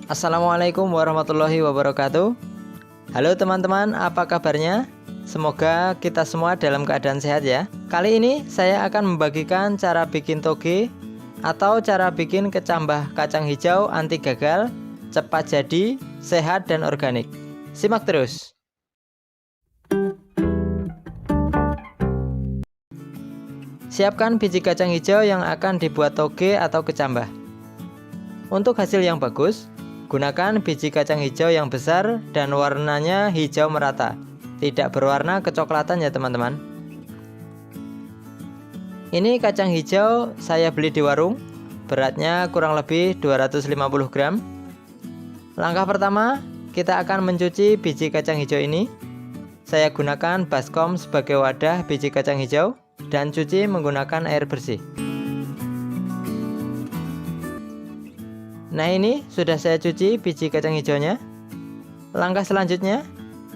Assalamualaikum warahmatullahi wabarakatuh. Halo teman-teman, apa kabarnya? Semoga kita semua dalam keadaan sehat ya. Kali ini saya akan membagikan cara bikin toge atau cara bikin kecambah kacang hijau anti gagal, cepat jadi, sehat dan organik. Simak terus. Siapkan biji kacang hijau yang akan dibuat toge atau kecambah. Untuk hasil yang bagus, gunakan biji kacang hijau yang besar dan warnanya hijau merata, tidak berwarna kecoklatan ya teman-teman. Ini kacang hijau saya beli di warung, beratnya kurang lebih 250 gram. Langkah pertama, kita akan mencuci biji kacang hijau ini. Saya gunakan baskom sebagai wadah biji kacang hijau dan cuci menggunakan air bersih. Nah, ini sudah saya cuci biji kacang hijaunya. Langkah selanjutnya,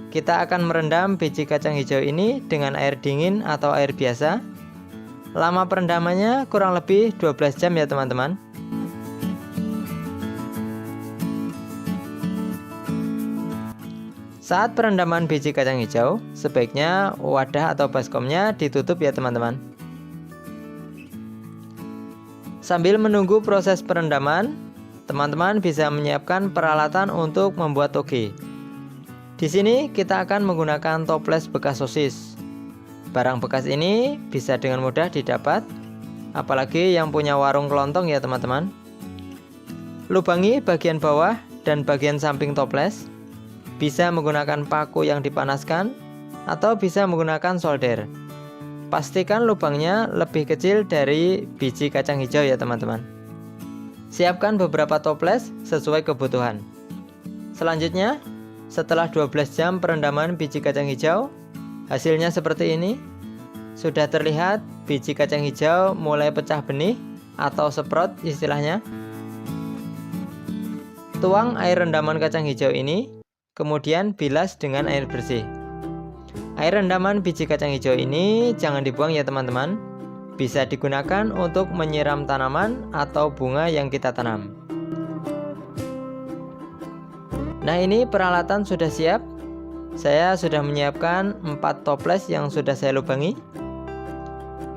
kita akan merendam biji kacang hijau ini dengan air dingin atau air biasa. Lama perendamannya kurang lebih 12 jam ya teman-teman. Saat perendaman biji kacang hijau, sebaiknya wadah atau baskomnya ditutup ya teman-teman. Sambil menunggu proses perendaman, teman-teman bisa menyiapkan peralatan untuk membuat toge. Di sini kita akan menggunakan toples bekas sosis. Barang bekas ini bisa dengan mudah didapat, apalagi yang punya warung kelontong ya teman-teman. Lubangi bagian bawah dan bagian samping toples. Bisa menggunakan paku yang dipanaskan atau bisa menggunakan solder. Pastikan lubangnya lebih kecil dari biji kacang hijau ya teman-teman. Siapkan beberapa toples sesuai kebutuhan. Selanjutnya, setelah 12 jam perendaman biji kacang hijau, hasilnya seperti ini. Sudah terlihat biji kacang hijau mulai pecah benih atau seprot istilahnya. Tuang air rendaman kacang hijau ini, kemudian bilas dengan air bersih. Air rendaman biji kacang hijau ini jangan dibuang ya teman-teman. Bisa digunakan untuk menyiram tanaman atau bunga yang kita tanam. Nah, ini peralatan sudah siap. Saya sudah menyiapkan 4 toples yang sudah saya lubangi.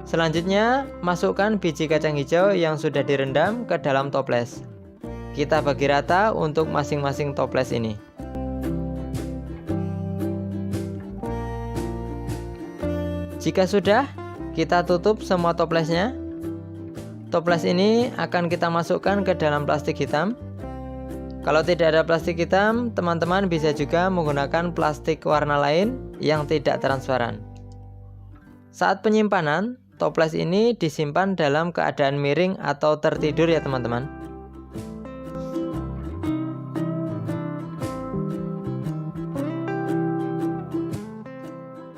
Selanjutnya, masukkan biji kacang hijau yang sudah direndam ke dalam toples. Kita bagi rata untuk masing-masing toples ini. Jika sudah, kita tutup semua toplesnya. Toples ini akan kita masukkan ke dalam plastik hitam. Kalau tidak ada plastik hitam, teman-teman bisa juga menggunakan plastik warna lain yang tidak transparan. Saat penyimpanan, toples ini disimpan dalam keadaan miring atau tertidur ya teman-teman.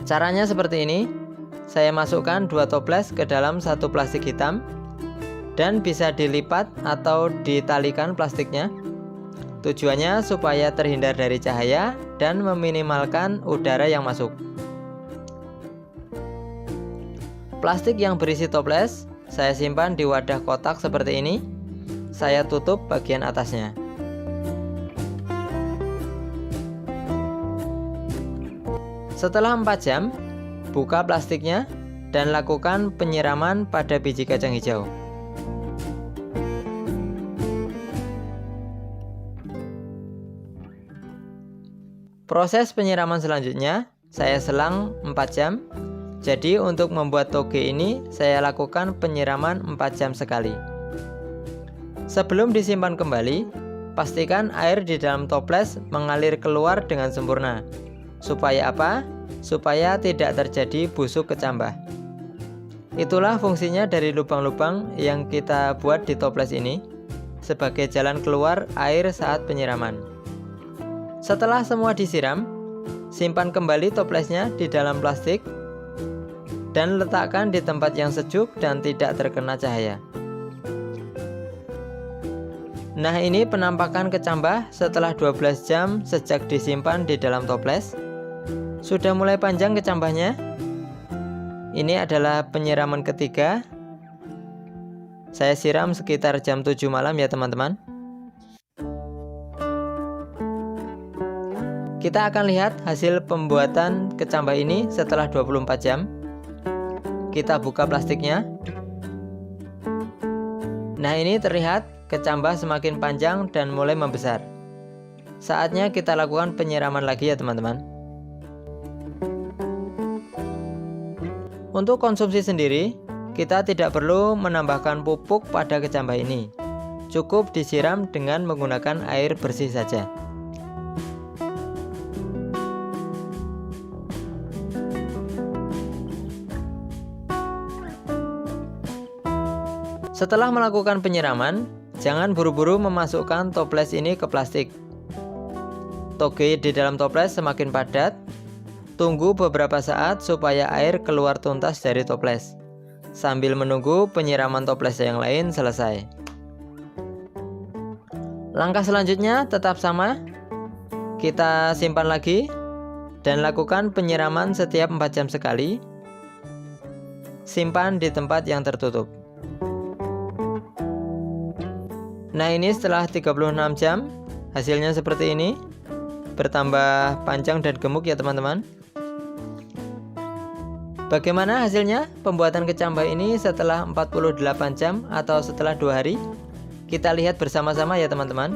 Caranya seperti ini. Saya masukkan 2 toples ke dalam satu plastik hitam dan bisa dilipat atau ditalikan plastiknya. Tujuannya supaya terhindar dari cahaya dan meminimalkan udara yang masuk. Plastik yang berisi toples saya simpan di wadah kotak seperti ini. Saya tutup bagian atasnya. Setelah 4 jam, buka plastiknya dan lakukan penyiraman pada biji kacang hijau. Proses penyiraman selanjutnya saya selang 4 jam. Jadi untuk membuat toge ini saya lakukan penyiraman 4 jam sekali. Sebelum disimpan kembali, pastikan air di dalam toples mengalir keluar dengan sempurna. Supaya apa? Supaya tidak terjadi busuk kecambah. Itulah fungsinya dari lubang-lubang yang kita buat di toples ini, sebagai jalan keluar air saat penyiraman. Setelah semua disiram, simpan kembali toplesnya di dalam plastik dan letakkan di tempat yang sejuk dan tidak terkena cahaya. Nah, ini penampakan kecambah setelah 12 jam sejak disimpan di dalam toples. Sudah mulai panjang kecambahnya. Ini adalah penyiraman ketiga. Saya siram sekitar jam 7 malam ya teman-teman. Kita akan lihat hasil pembuatan kecambah ini setelah 24 jam. Kita buka plastiknya. Nah, ini terlihat kecambah semakin panjang dan mulai membesar. Saatnya kita lakukan penyiraman lagi ya teman-teman. Untuk konsumsi sendiri, kita tidak perlu menambahkan pupuk pada kecambah ini. Cukup disiram dengan menggunakan air bersih saja. Setelah melakukan penyiraman, jangan buru-buru memasukkan toples ini ke plastik. Toge di dalam toples semakin padat. Tunggu beberapa saat supaya air keluar tuntas dari toples, sambil menunggu penyiraman toples yang lain selesai. Langkah selanjutnya tetap sama. Kita simpan lagi dan lakukan penyiraman setiap 4 jam sekali. Simpan di tempat yang tertutup. Nah, ini setelah 36 jam, hasilnya seperti ini. Bertambah panjang dan gemuk ya teman-teman. Bagaimana hasilnya pembuatan kecambah ini setelah 48 jam atau setelah 2 hari? Kita lihat bersama-sama ya teman-teman.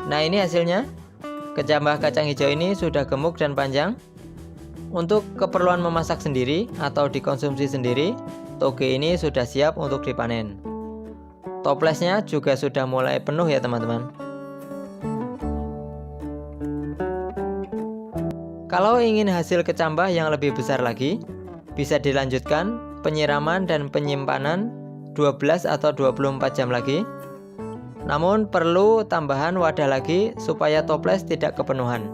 Nah, ini hasilnya. Kecambah kacang hijau ini sudah gemuk dan panjang. Untuk keperluan memasak sendiri atau dikonsumsi sendiri, toge ini sudah siap untuk dipanen. Toplesnya juga sudah mulai penuh ya teman-teman. Kalau ingin hasil kecambah yang lebih besar lagi, bisa dilanjutkan penyiraman dan penyimpanan 12 atau 24 jam lagi. Namun perlu tambahan wadah lagi supaya toples tidak kepenuhan.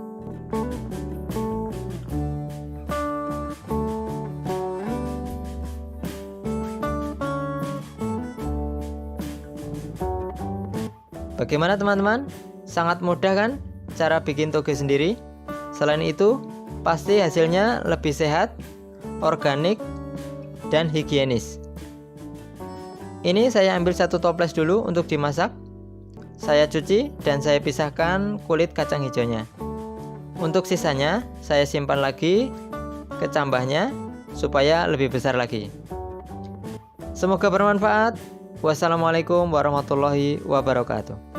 Bagaimana teman-teman? Sangat mudah kan cara bikin toge sendiri? Selain itu, pasti hasilnya lebih sehat, organik, dan higienis. Ini saya ambil satu toples dulu untuk dimasak. Saya cuci dan saya pisahkan kulit kacang hijaunya. Untuk sisanya, saya simpan lagi kecambahnya supaya lebih besar lagi. Semoga bermanfaat. Wassalamualaikum warahmatullahi wabarakatuh.